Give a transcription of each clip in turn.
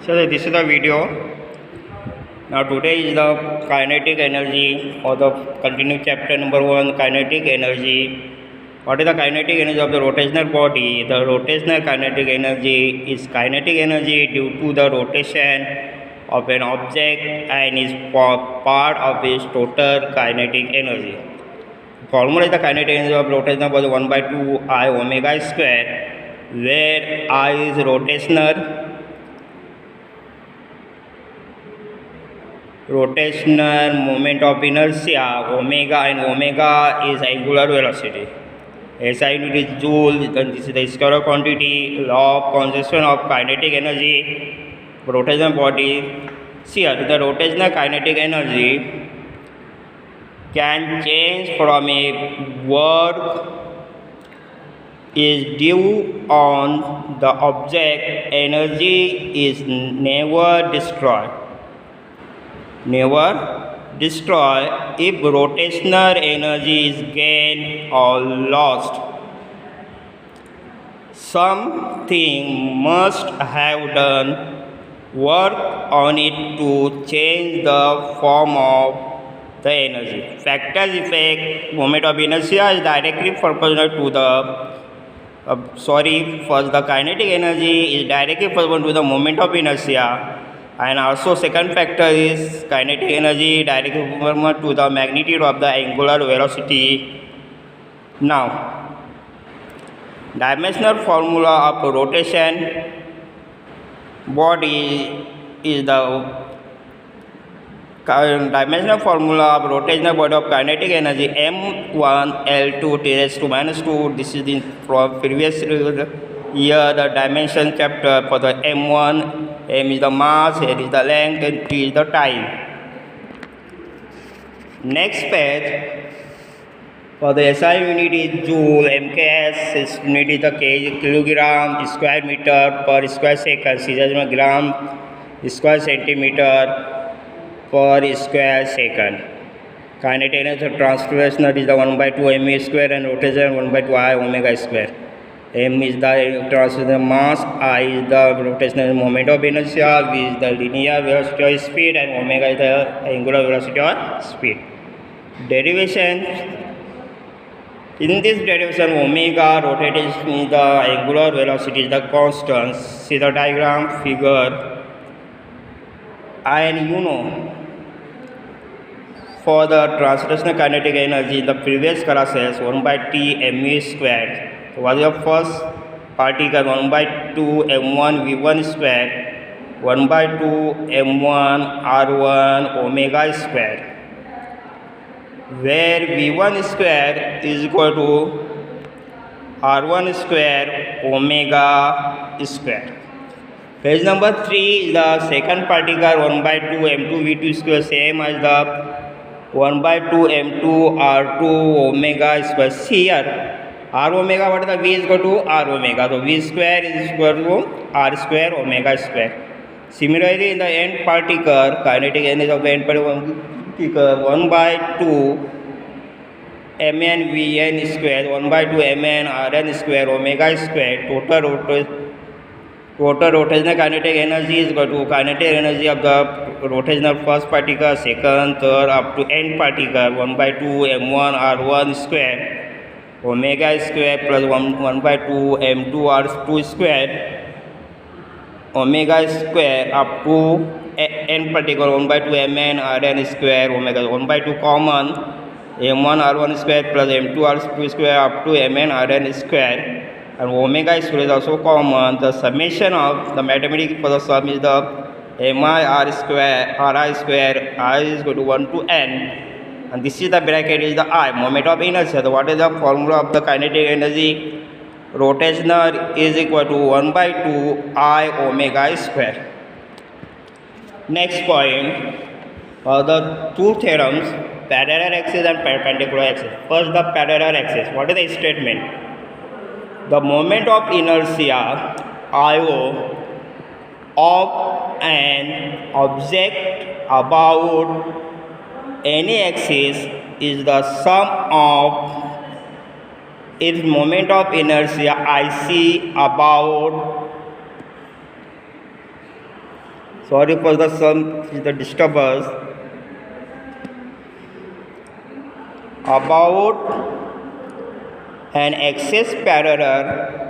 So this is the video. Now today is the kinetic energy or the continued chapter number 1, kinetic energy. What is the kinetic energy of the rotational body? The rotational kinetic energy is kinetic energy due to the rotation of an object and is part of its total kinetic energy. Formula is the kinetic energy of rotational body 1 by 2 I omega square, where I is rotational moment of inertia, omega, and omega is angular velocity. SI unit is joule, then this is the scalar quantity, law of conservation of kinetic energy, rotational body. See here, the rotational kinetic energy can change from a work is due on the object. Energy is never destroyed if rotational energy is gained or lost. Something must have done work on it to change the form of the energy. Factor's effect, moment of inertia is directly proportional to the first the kinetic energy is directly proportional to the moment of inertia. And also second factor is kinetic energy directly proportional to the magnitude of the angular velocity. Now, dimensional formula of rotation body is the dimensional formula of rotational body of kinetic energy m1 L2 t raised to minus 2. This is the from previous year the dimension chapter. For the m1, m is the mass, here is the length, and t is the time. Next page, for the SI unit is joule, mks, its unit is the kilogram square meter per square second, gram square centimeter per square second. Kinetic energy of translational is the 1 by 2 ma square, and rotation 1 by 2 I omega square. M is the translational mass, I is the rotational moment of inertia, V is the linear velocity of speed, and omega is the angular velocity of speed. Derivation. In this derivation, omega rotation is the angular velocity is the constant. See the diagram figure. And you know, for the translational kinetic energy in the previous classes, 1 by t mu square was the first particle, 1 by 2 m1 v1 square, 1 by 2 m1 r1 omega square, where v1 square is equal to r1 square omega square. Page number 3 is the second particle, 1 by 2 m2 v2 square, same as the 1 by 2 m2 r2 omega square. See here, r omega, what is the v is equal to r omega, so v square is equal to r square omega square. Similarly, in the end particle, kinetic energy of the end particle 1 by 2 mn vn square, 1 by 2 mn rn square omega square. Total rotational kinetic energy is equal to kinetic energy of the rotational first particle, second, third, up to end particle, 1 by 2 m1 r1 square omega square plus 1 by 2 m2 r2 square omega square up to end particle, 1 by 2 mn rn square omega, 1 by 2 common, m1 r1 square plus m2 r2 square up to mn rn square, and omega square is also common. The summation of the mathematical for the sum is the mi r square ri square, I is equal to 1 to n, and this is the bracket is the I, moment of inertia. So what is the formula of the kinetic energy? Rotational is equal to 1 by 2 I omega square. Next point, the two theorems, parallel axis and perpendicular axis. First, the parallel axis. What is the statement? The moment of inertia I0 of an object about any axis is the sum of its moment of inertia IC about Sorry for the disturbance. About an axis parallel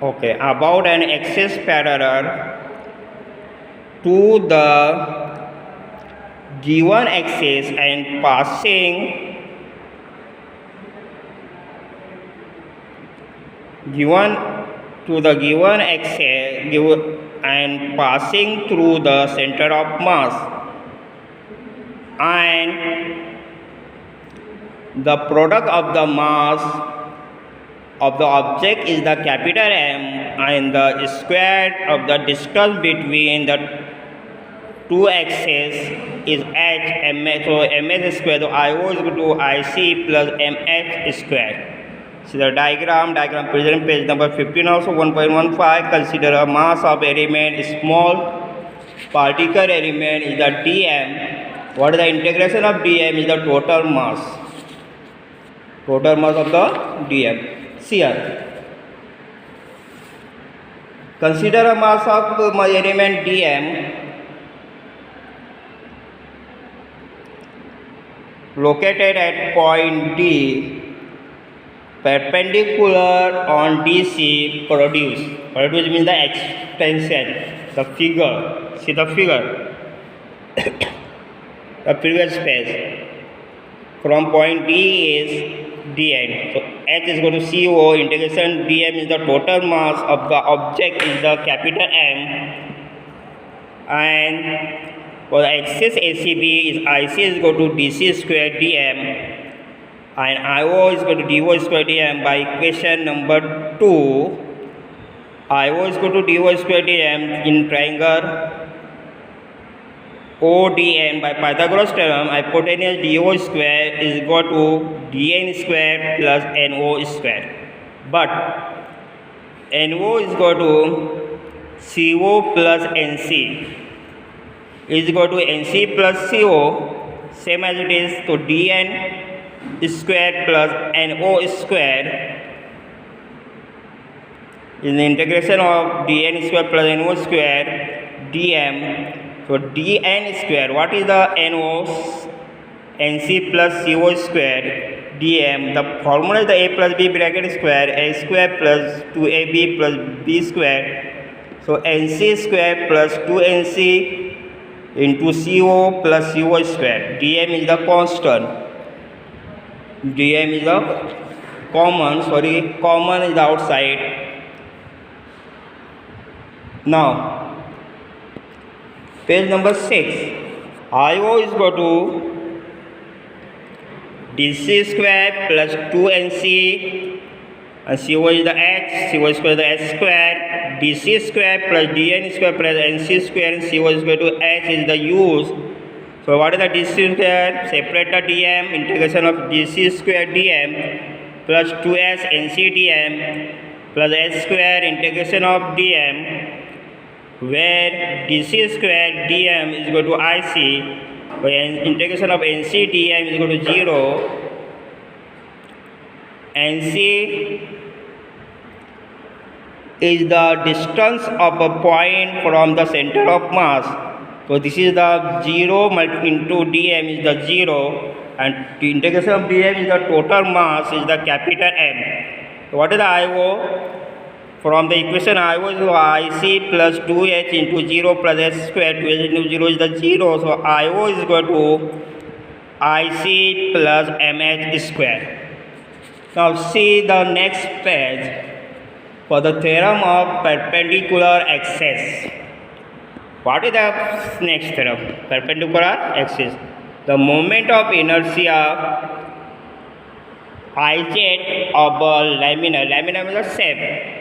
about an axis parallel to the given axis and passing through the center of mass, and the product of the mass of the object is the capital M, and the square of the distance between the two axes is h ms. So ms square, so IO is equal to IC plus mh square. See the diagram present page number 15 also. 1.15. Consider a mass of element, small particle element is the dm. What is the integration of dm? Is the total mass of the dm. See here, consider a mass of my element dm located at point D, perpendicular on DC. Produce means the extension. The figure, see the figure, the previous page. From point D is dn. So h is equal to CO. Integration dm is the total mass of the object is the capital M, and for the axis ACB is IC is equal to DC square dm, and IO is equal to DO square dm. By equation number 2, IO is equal to DO square dm in triangle ODN. By Pythagoras theorem, hypotenuse DO square is equal to DN square plus NO square, but NO is equal to CO plus NC is equal to NC plus CO, same as it is. So dn square plus NO square is the integration of dn square plus NO square dm. So dn square, what is the NO? NC plus CO square dm. The formula is the a plus b bracket square, a square plus 2ab plus b square. So NC square plus 2NC into CO plus CO square. dm is the constant. dm is the common is the outside. Now page number 6, IO is equal to DC square plus 2NC, and CO is the x, CO square is the s square, DC square plus DN square plus NC square, and CO is equal to h is the u's. So what is the DC square? Separate the dm. Integration of DC square dm plus 2s NC dm plus s square integration of dm, where DC square dm is equal to IC, where integration of NC dm is equal to 0. NC is the distance of a point from the center of mass. So this is the 0 into dm is the 0, and the integration of dm is the total mass is the capital M. So what is the IO? From the equation IO is IC plus 2h into 0 plus s square. 2h into 0 is the 0. So IO is equal to IC plus mh square. Now see the next page for the theorem of perpendicular axis. What is the next theorem? Perpendicular axis. The moment of inertia Ij of a laminar means a shape.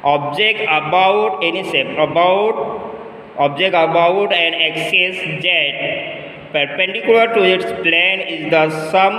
Object about any shape, object about an axis z perpendicular to its plane is the sum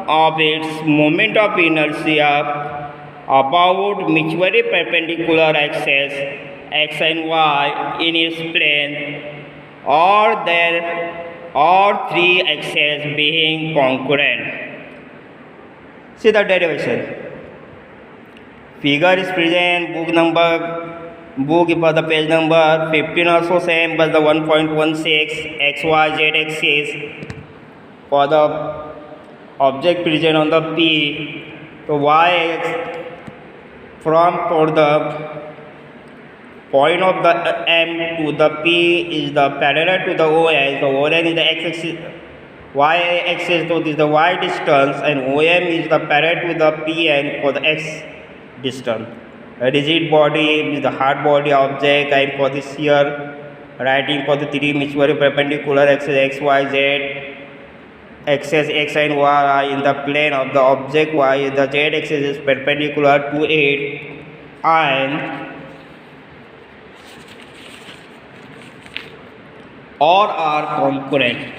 of its moment of inertia about mutually perpendicular axes x and y in its plane, or three axes being concurrent. See the derivation. Figure is present, book for the page number 15 also same, but the 1.16 XYZ axis for the object present on the P. So Y from for the point of the M to the P is the parallel to the ON. So ON is the x-axis, y-axis, so this is the y distance, and OM is the parallel to the PN for the x distance. A rigid body is the hard body object, and for this here writing for the three mutually perpendicular axis x, y, z. Axis x and y are in the plane of the object y. The z axis is perpendicular to it, and or are concurrent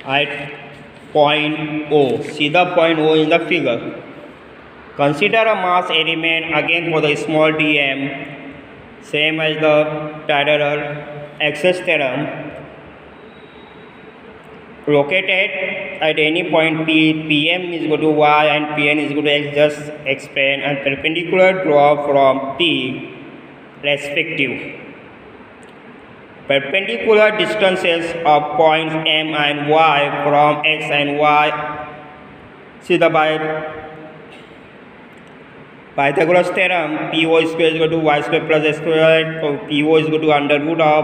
at point O. See the point O in the figure. Consider a mass element again for the small dm, same as the parallel axis theorem. Located at any point P, Pm is equal to y and Pn is equal to x, just explain, and perpendicular draw from P respective. Perpendicular distances of points M and Y from X and Y. See the Pythagoras theorem, PO square is equal to y square plus x square, so PO is equal to under root of